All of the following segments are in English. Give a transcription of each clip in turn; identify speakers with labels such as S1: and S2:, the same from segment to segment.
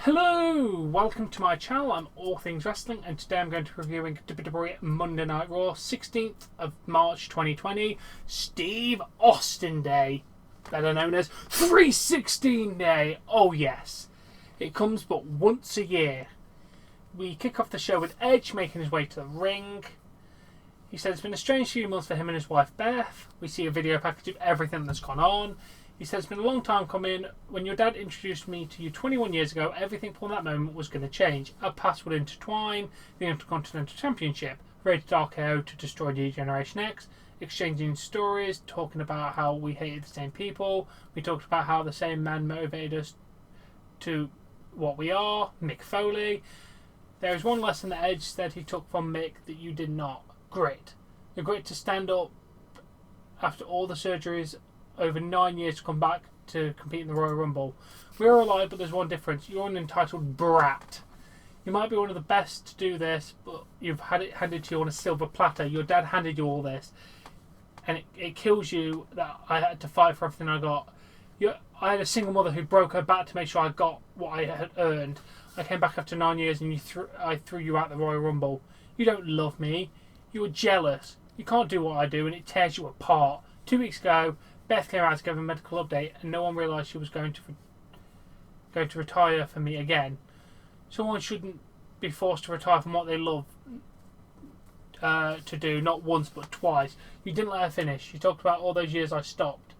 S1: Hello! Welcome to my channel. I'm All Things Wrestling, and today I'm going to be reviewing WWE Monday Night Raw, 16th of March 2020, Steve Austin Day, better known as 316 Day. Oh yes, it comes but once a year. We kick off the show with Edge making his way to the ring. He said it's been a strange few months for him and his wife Beth. We see a video package of everything that's gone on. He says it's been a long time coming. When your dad introduced me to you 21 years ago, everything from that moment was going to change. Our paths would intertwine, the Intercontinental Championship, rated RKO to destroy Generation X, exchanging stories, talking about how we hated the same people. We talked about how the same man motivated us to what we are, Mick Foley. There is one lesson that Edge said he took from Mick that you did not. Grit. The grit to stand up after all the surgeries over 9 years to come back to compete in the Royal Rumble. We're alive, but there's one difference. You're an entitled brat. You might be one of the best to do this, but you've had it handed to you on a silver platter. Your dad handed you all this, and it kills you that I had to fight for everything I got. I had a single mother who broke her back to make sure I got what I had earned. I came back after 9 years, and I threw you out the Royal Rumble. You don't love me. You were jealous. You can't do what I do, and it tears you apart. 2 weeks ago, Beth came out to give a medical update, and no one realised she was going to retire for me again. Someone shouldn't be forced to retire from what they love to do, not once but twice. You didn't let her finish. You talked about all those years I stopped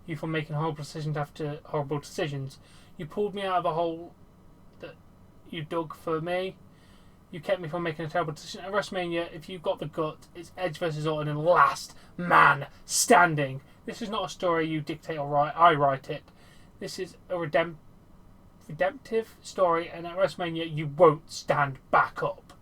S1: you from making horrible decisions after horrible decisions. You pulled me out of a hole that you dug for me. You kept me from making a terrible decision. At WrestleMania, if you've got the gut, it's Edge versus Orton and last man standing. This is not a story you dictate or write. I write it. This is a redemptive story, and at WrestleMania, you won't stand back up.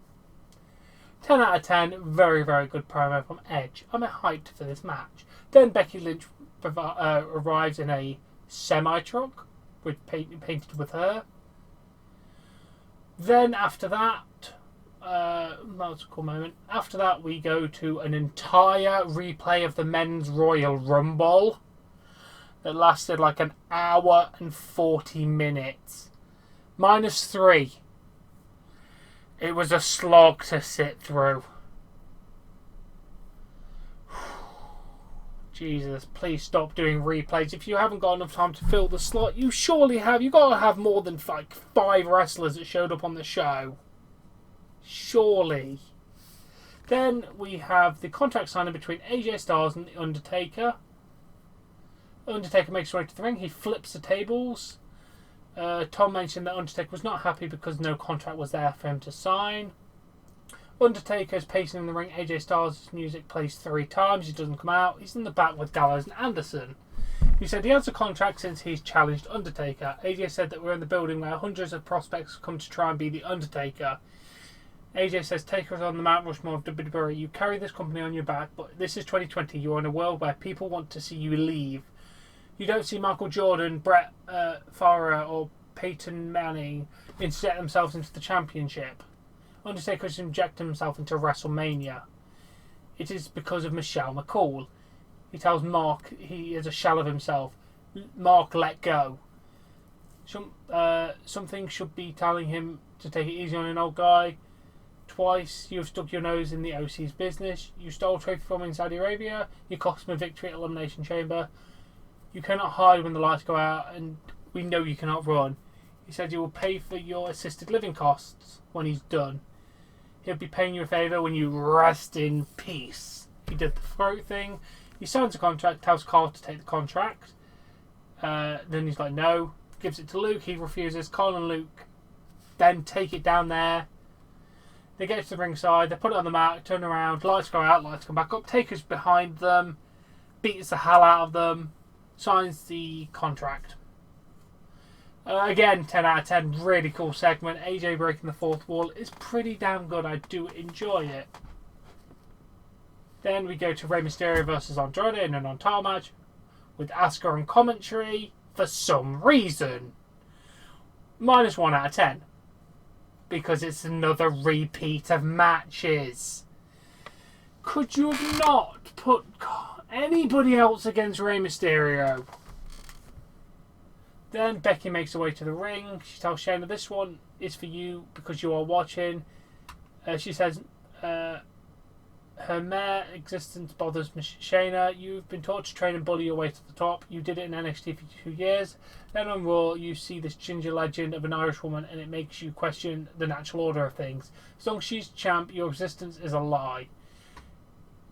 S1: 10 out of 10. Very, very good promo from Edge. I'm hyped for this match. Then Becky Lynch arrives in a semi-truck painted with her. Then after that, that was a cool moment. After that, we go to an entire replay of the Men's Royal Rumble that lasted like an hour and 40 minutes. -3. It was a slog to sit through. Jesus, please stop doing replays. If you haven't got enough time to fill the slot, you surely have. You've got to have more than like 5 wrestlers that showed up on the show. Surely. Then we have the contract signing between AJ Styles and The Undertaker. Undertaker makes his way to the ring. He flips the tables. Tom mentioned that Undertaker was not happy because no contract was there for him to sign. Undertaker's pacing in the ring. AJ Styles' music plays 3 times. He doesn't come out. He's in the back with Gallows and Anderson. He said he has a contract since he's challenged Undertaker. AJ said that we're in the building where hundreds of prospects come to try and be the Undertaker. AJ says Taker is on the Mount Rushmore of WWE. You carry this company on your back, but this is 2020. You're in a world where people want to see you leave. You don't see Michael Jordan, Brett Favre, or Peyton Manning inject themselves into the championship. Undertaker has injected himself into WrestleMania. It is because of Michelle McCool. He tells Mark he is a shell of himself. Mark, let go. Something should be telling him to take it easy on an old guy. Twice you have stuck your nose in the OC's business. You stole a trophy from in Saudi Arabia. You cost him a victory at Elimination Chamber. You cannot hide when the lights go out, and we know you cannot run. He said you will pay for your assisted living costs when he's done. He'll be paying you a favour when you rest in peace. He did the throat thing. He signs a contract, tells Carl to take the contract. Then he's like, no. Gives it to Luke. He refuses. Carl and Luke then take it down there. They get to the ringside. They put it on the mat. Turn around. Lights go out. Lights come back up. Taker's behind them. Beats the hell out of them. Signs the contract. Again, 10 out of 10. Really cool segment. AJ breaking the 4th wall is pretty damn good. I do enjoy it. Then we go to Rey Mysterio versus Andrade in a non-title match with Asuka on commentary for some reason. -1 out of 10. Because it's another repeat of matches. Could you have not put anybody else against Rey Mysterio? Then Becky makes her way to the ring. She tells Shayna, "This one is for you because you are watching." She says, her mere existence bothers Miss Shayna. "You've been taught to train and bully your way to the top. You did it in NXT for 2 years. Then on Raw, you see this ginger legend of an Irish woman, and it makes you question the natural order of things. As long as she's champ, your existence is a lie."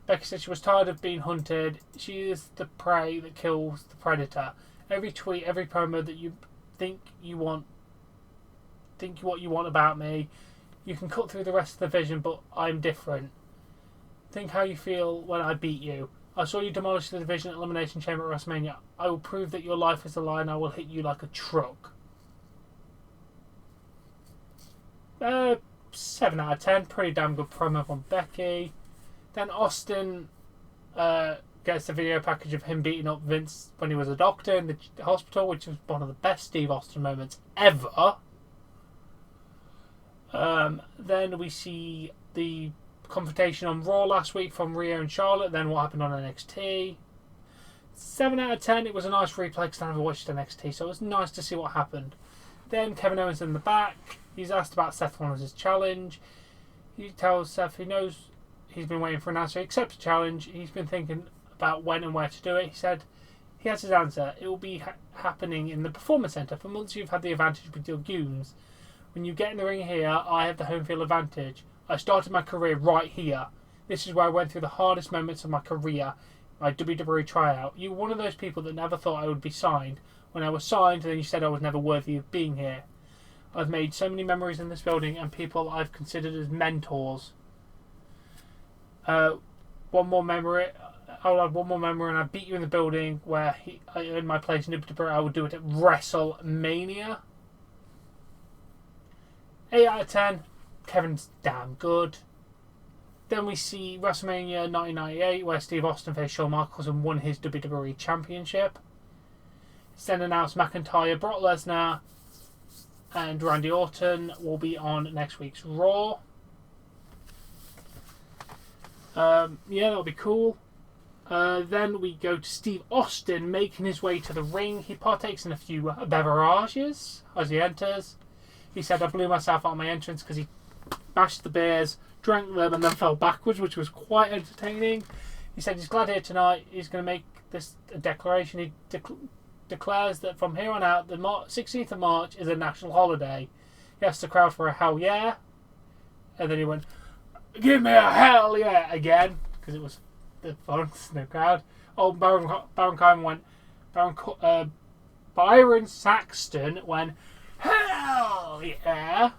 S1: Becky said she was tired of being hunted. She is the prey that kills the predator. Every tweet, every promo that you think what you want about me. You can cut through the rest of the vision, but I'm different. Think how you feel when I beat you. I saw you demolish the division at Elimination Chamber at WrestleMania. I will prove that your life is a lie and I will hit you like a truck. 7 out of 10. Pretty damn good promo from Becky. Then Austin gets a video package of him beating up Vince when he was a doctor in the hospital, which was one of the best Steve Austin moments ever. Then we see the confrontation on Raw last week from Rhea and Charlotte, then what happened on NXT. 7 out of 10. It was a nice replay because I never watched NXT, so it was nice to see what happened. Then Kevin Owens in the back. He's asked about Seth Rollins' challenge. He tells Seth he knows he's been waiting for an answer. He accepts the challenge. He's been thinking about when and where to do it. He said he has his answer. It will be happening in the Performance Center. For months you've had the advantage with your goons. When you get in the ring here, I have the home field advantage. I started my career right here. This is where I went through the hardest moments of my career, my WWE tryout. You were one of those people that never thought I would be signed. When I was signed, then you said I was never worthy of being here. I've made so many memories in this building and people I've considered as mentors. One more memory. I'll add one more memory, and I beat you in the building where I earned my place in WWE. I would do it at WrestleMania. 8 out of 10. Kevin's damn good. Then we see WrestleMania 1998, where Steve Austin faced Shawn Michaels and won his WWE Championship. It's then announced McIntyre, Brock Lesnar, and Randy Orton will be on next week's Raw. Yeah, that'll be cool. Then we go to Steve Austin making his way to the ring. He partakes in a few beverages as he enters. He said, "I blew myself out on my entrance," because he bashed the beers, drank them, and then fell backwards, which was quite entertaining. He said he's glad here tonight. He's going to make this a declaration. He declares that from here on out, the 16th of March is a national holiday. He asked the crowd for a hell yeah. And then he went, "Give me a hell yeah," again, because it was the fun in the crowd. Oh, Baron Corbin went, Byron Saxton went, "Hell yeah."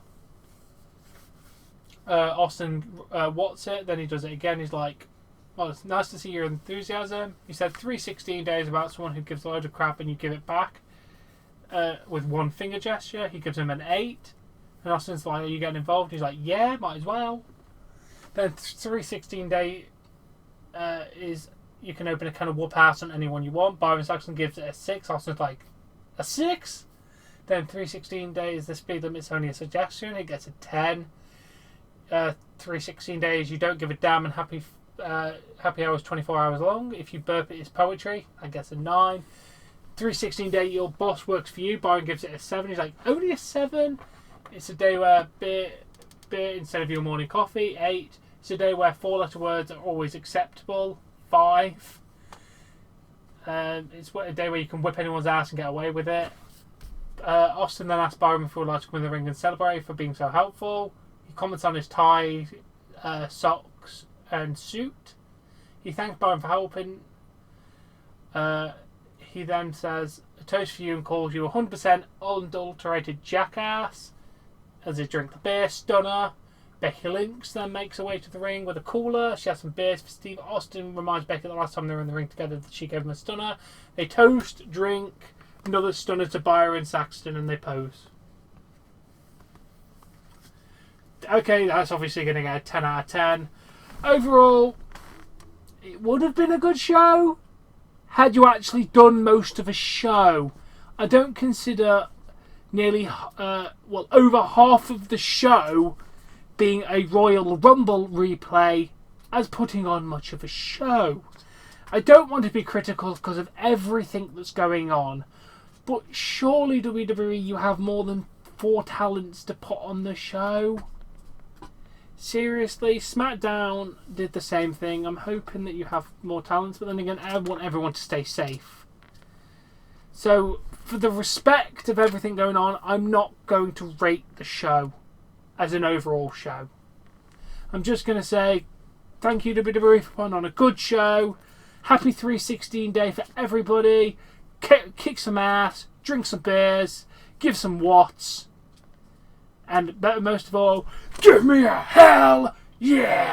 S1: Austin what's it, then he does it again. He's like, "Well, it's nice to see your enthusiasm." He said 316 days about someone who gives a load of crap and you give it back with one finger gesture. He gives him an 8. And Austin's like, "Are you getting involved?" He's like, "Yeah, might as well." Then 316 day is you can open a can of whoop ass on anyone you want. Byron Saxton gives it a 6. Austin's like, "A 6?" Then 316 days, the speed limit's only a suggestion. It gets a 10. 316 days, you don't give a damn, and happy hours 24 hours long. If you burp it, it's poetry. I guess a 9. 316 day, your boss works for you. Byron gives it a 7. He's like, "Only a 7? It's a day where beer instead of your morning coffee." 8. It's a day where 4-letter words are always acceptable. 5. It's a day where you can whip anyone's ass and get away with it. Austin then asked Byron if he would like to come in the ring and celebrate for being so helpful. He comments on his tie, socks and suit. He thanks Byron for helping. He then says, "A toast for you," and calls you 100% unadulterated jackass as they drink the beer. Stunner. Becky Lynch then makes her way to the ring with a cooler. She has some beers for Steve. Austin reminds Becky the last time they were in the ring together that she gave him a stunner. They toast, drink, another stunner to Byron Saxton, and they pose. Okay, that's obviously going to get a 10 out of 10. Overall, it would have been a good show had you actually done most of a show. I don't consider nearly, over half of the show being a Royal Rumble replay as putting on much of a show. I don't want to be critical because of everything that's going on, But surely, WWE, you have more than 4 talents to put on the show. Seriously, SmackDown did the same thing. I'm hoping that you have more talents, but then again, I want everyone to stay safe. So, for the respect of everything going on, I'm not going to rate the show as an overall show. I'm just going to say thank you to WWE for putting on a good show. Happy 316 day for everybody. Kick some ass, drink some beers, give some watts, and better most of all, give me a hell yeah!